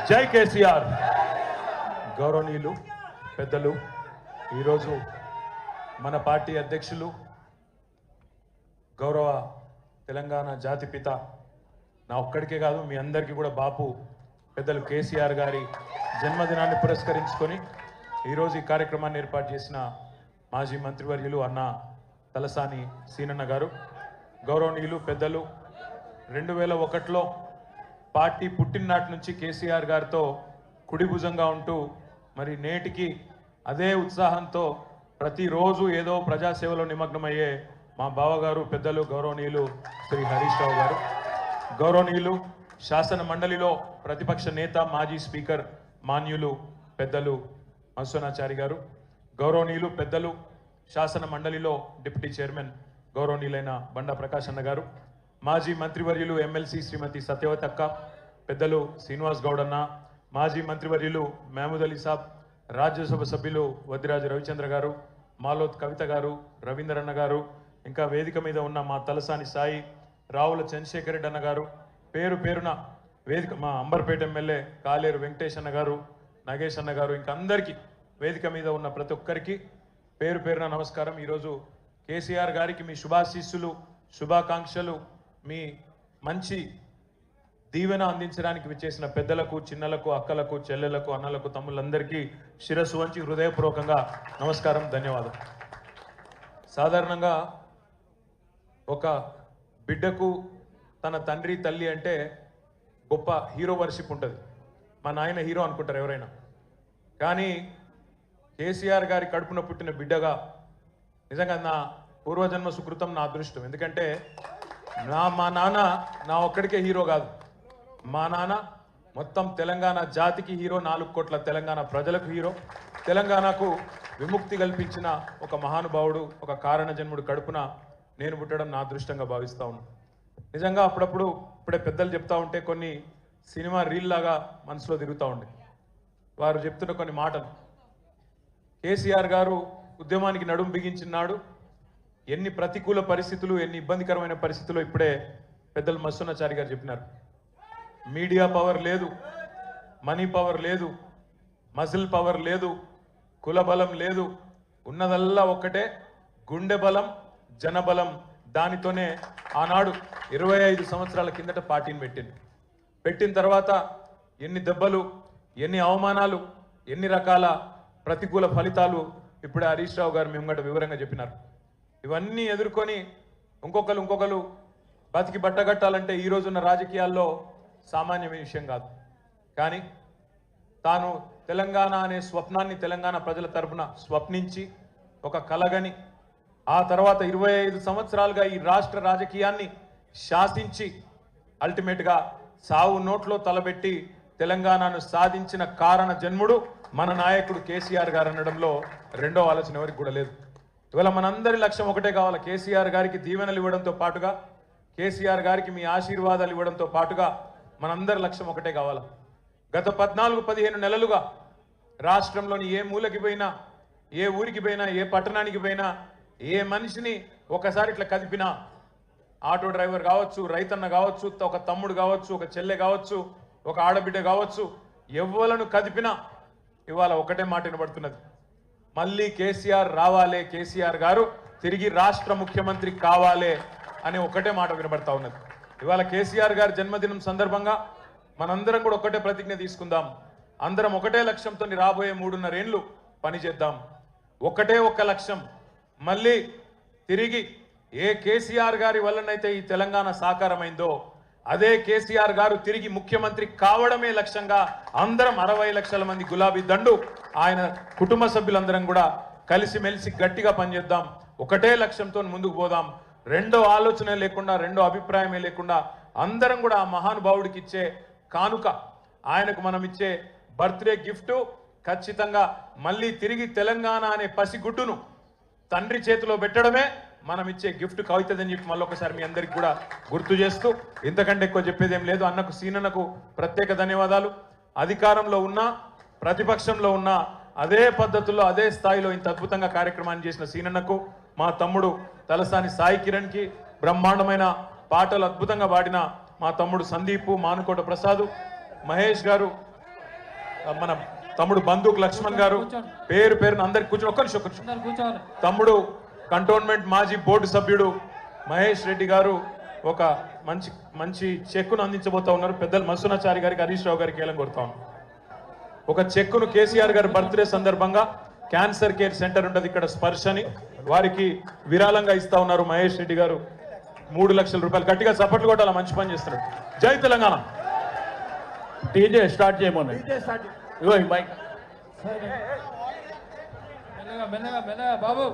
జై కేసీఆర్. గౌరవనీయులు పెద్దలు, ఈరోజు మన పార్టీ అధ్యక్షులు గౌరవ తెలంగాణ జాతిపిత, నా ఒక్కడికే కాదు మీ అందరికీ కూడా బాపు పెద్దలు కేసీఆర్ గారి జన్మదినాన్ని పురస్కరించుకొని ఈరోజు ఈ కార్యక్రమాన్ని ఏర్పాటు చేసిన మాజీ మంత్రివర్యులు అన్న తలసాని సీనన్న గారు, గౌరవనీయులు పెద్దలు, 2001లో పార్టీ పుట్టిననాటి నుంచి కేసీఆర్ గారితో కుడిభుజంగా ఉంటూ మరి నేటికి అదే ఉత్సాహంతో ప్రతిరోజు ఏదో ప్రజాసేవలో నిమగ్నమయ్యే మా బావగారు పెద్దలు గౌరవనీయులు శ్రీ హరీష్ రావు గారు, గౌరవనీయులు శాసన మండలిలో ప్రతిపక్ష నేత మాజీ స్పీకర్ మాన్యులు పెద్దలు మధుసూదనాచారి గారు, గౌరవనీయులు పెద్దలు శాసన మండలిలో డిప్యూటీ చైర్మన్ గౌరవనీయులైన బండా ప్రకాష్ అన్న గారు, మాజీ మంత్రివర్యులు ఎమ్మెల్సీ శ్రీమతి సత్యవతి అక్క, పెద్దలు శ్రీనివాస్ గౌడ్ అన్న, మాజీ మంత్రివర్యులు మహమూద్ అలీ సాబ్, రాజ్యసభ సభ్యులు వద్దిరాజు రవిచంద్ర గారు, మాలోత్ కవిత గారు, రవీందర్ అన్న గారు, ఇంకా వేదిక మీద ఉన్న మా తలసాని సాయి, రావుల చంద్రశేఖర్ రెడ్డి అన్న గారు, పేరు పేరున వేదిక మా అంబర్పేట ఎమ్మెల్యే కాలేరు వెంకటేష్ అన్న గారు, నాగేష్ అన్న గారు, ఇంకా అందరికీ వేదిక మీద ఉన్న ప్రతి ఒక్కరికి పేరు పేరున నమస్కారం. ఈరోజు కేసీఆర్ గారికి మీ శుభాశీస్సులు, శుభాకాంక్షలు, మీ మంచి దీవెన అందించడానికి విచ్చేసిన పెద్దలకు, చిన్నలకు, అక్కలకు, చెల్లెలకు, అన్నలకు, తమ్ముళ్ళందరికీ శిరస్సు వంచి హృదయపూర్వకంగా నమస్కారం, ధన్యవాదాలు. సాధారణంగా ఒక బిడ్డకు తన తండ్రి తల్లి అంటే గొప్ప హీరో వర్షిప్ ఉంటుంది. మా నాయన హీరో అనుకుంటారు ఎవరైనా, కానీ కేసీఆర్ గారి కడుపున పుట్టిన బిడ్డగా నిజంగా నా పూర్వజన్మ సుకృతం, నా అదృష్టం. ఎందుకంటే మా నాన్న నా ఒక్కడికే హీరో కాదు, మా నాన్న మొత్తం తెలంగాణ జాతికి హీరో, 4 కోట్ల తెలంగాణ ప్రజలకు హీరో, తెలంగాణకు విముక్తి కల్పించిన ఒక మహానుభావుడు, ఒక కారణ జన్ముడు కడుపున నేను పుట్టడం నా అదృష్టంగా భావిస్తా ఉన్నాను. నిజంగా అప్పుడప్పుడు ఇప్పుడే పెద్దలు చెప్తా ఉంటే కొన్ని సినిమా రీల్ లాగా మనసులో తిరుగుతూ ఉండే. వారు చెప్తున్న కొన్ని మాటలు, కేసీఆర్ గారు ఉద్యమానికి నడుం బిగించినాడు, ఎన్ని ప్రతికూల పరిస్థితులు, ఎన్ని ఇబ్బందికరమైన పరిస్థితులు ఇప్పుడే పెద్దలు మధుసూదనాచారి గారు చెప్పినారు. మీడియా పవర్ లేదు, మనీ పవర్ లేదు, మజిల్ పవర్ లేదు, కుల బలం లేదు, ఉన్నదల్లా ఒక్కటే గుండె బలం, జనబలం. దానితోనే ఆనాడు 25 సంవత్సరాల కిందట పార్టీని పెట్టిన తర్వాత ఎన్ని దెబ్బలు, ఎన్ని అవమానాలు, ఎన్ని రకాల ప్రతికూల ఫలితాలు ఇప్పుడే హరీష్ రావు గారు మేము వివరంగా చెప్పినారు. ఇవన్నీ ఎదుర్కొని ఇంకొకరు బతికి బట్టగట్టాలంటే ఈ రోజున్న రాజకీయాల్లో సామాన్యమైన విషయం కాదు. కానీ తాను తెలంగాణ అనే స్వప్నాన్ని తెలంగాణ ప్రజల తరపున స్వప్నించి ఒక కలగని, ఆ తర్వాత 25 సంవత్సరాలుగా ఈ రాష్ట్ర రాజకీయాన్ని శాసించి అల్టిమేట్గా సావు నోట్లో తలబెట్టి తెలంగాణను సాధించిన కారణ జన్ముడు మన నాయకుడు కేసీఆర్ గారు అనడంలో రెండో ఆలోచన ఎవరికి కూడా లేదు. ఇవాళ మనందరి లక్ష్యం ఒకటే కావాలి, కేసీఆర్ గారికి దీవెనలు ఇవ్వడంతో పాటుగా, కేసీఆర్ గారికి మీ ఆశీర్వాదాలు ఇవ్వడంతో పాటుగా మనందరి లక్ష్యం ఒకటే కావాలి. గత 14-15 నెలలుగా రాష్ట్రంలోని ఏ మూలకి పోయినా, ఏ ఊరికి పోయినా, ఏ పట్టణానికి పోయినా, ఏ మనిషిని ఒకసారి ఇట్లా కదిపినా, ఆటో డ్రైవర్ కావచ్చు, రైతన్న కావచ్చు, ఒక తమ్ముడు కావచ్చు, ఒక చెల్లె కావచ్చు, ఒక ఆడబిడ్డ కావచ్చు, ఎవ్వలను కదిపినా ఇవాళ ఒకటే మాట వినబడుతున్నది, మళ్ళీ కేసీఆర్ రావాలే, కేసీఆర్ గారు తిరిగి రాష్ట్ర ముఖ్యమంత్రి కావాలే అనే ఒకటే మాట వినబడతా ఉన్నది. ఇవాళ కేసీఆర్ గారి జన్మదినం సందర్భంగా మనందరం కూడా ఒకటే ప్రతిజ్ఞ తీసుకుందాం. అందరం ఒకటే లక్ష్యంతో రాబోయే 3.5 ఏళ్ళు పనిచేద్దాం. ఒకటే ఒక్క లక్ష్యం, మళ్ళీ తిరిగి ఏ కేసీఆర్ గారి వల్లనైతే ఈ తెలంగాణ సాకారమైందో అదే కేసీఆర్ గారు తిరిగి ముఖ్యమంత్రి కావడమే లక్ష్యంగా అందరం 60 లక్షల మంది గులాబీ దండు ఆయన కుటుంబ సభ్యులందరం కూడా కలిసిమెలిసి గట్టిగా పనిచేద్దాం. ఒకటే లక్ష్యంతో ముందుకు పోదాం. రెండో ఆలోచన లేకుండా, రెండో అభిప్రాయమే లేకుండా అందరం కూడా ఆ మహానుభావుడికి ఇచ్చే కానుక, ఆయనకు మనం ఇచ్చే బర్త్డే గిఫ్ట్ ఖచ్చితంగా మళ్ళీ తిరిగి తెలంగాణ అనే పసిగుడ్డును తండ్రి చేతిలో పెట్టడమే మనం ఇచ్చే గిఫ్ట్ అవుతుందని చెప్పి మళ్ళొకసారి మీ అందరికి కూడా గుర్తు చేస్తూ, ఇంతకంటే ఎక్కువ చెప్పేదేం లేదు. అన్నకు సీనన్నకు ప్రత్యేక ధన్యవాదాలు. అధికారంలో ఉన్నా, ప్రతిపక్షంలో ఉన్నా అదే పద్ధతుల్లో, అదే స్థాయిలో ఇంత అద్భుతంగా కార్యక్రమాన్ని చేసిన సీనన్నకు, మా తమ్ముడు తలసాని సాయి కిరణ్కి, బ్రహ్మాండమైన పాటలు అద్భుతంగా పాడిన మా తమ్ముడు సందీపు, మానుకోట ప్రసాద్, మహేష్ గారు, మన తమ్ముడు బంధుకు లక్ష్మణ్ గారు పేరు పేరున అందరికి కూర్చొని ఒక్క నిమిషం కూర్చోవాలి. తమ్ముడు కంటోన్మెంట్ మాజీ బోర్డు సభ్యుడు మహేష్ రెడ్డి గారు ఒక మంచి మంచి చెక్కును అందించబోతా ఉన్నారు. పెద్దలు మసునాచారి గారికి, హరీష్ రావు గారికి ఏలం కొడతా ఉన్నాం. ఒక చెక్కును కేసీఆర్ గారి బర్త్డే సందర్భంగా క్యాన్సర్ కేర్ సెంటర్ ఉంటుంది ఇక్కడ స్పర్శని, వారికి విరాళంగా ఇస్తా ఉన్నారు మహేష్ రెడ్డి గారు 3 లక్షల రూపాయలు. గట్టిగా చప్పట్లు కొట్టాల, మంచి పని చేస్తున్నాడు. జై తెలంగాణ. డీజే స్టార్ట్ చేయమని ఇగో ఈ మైక్ మెల్లగా మెల్లగా మెల్లగా బాబు.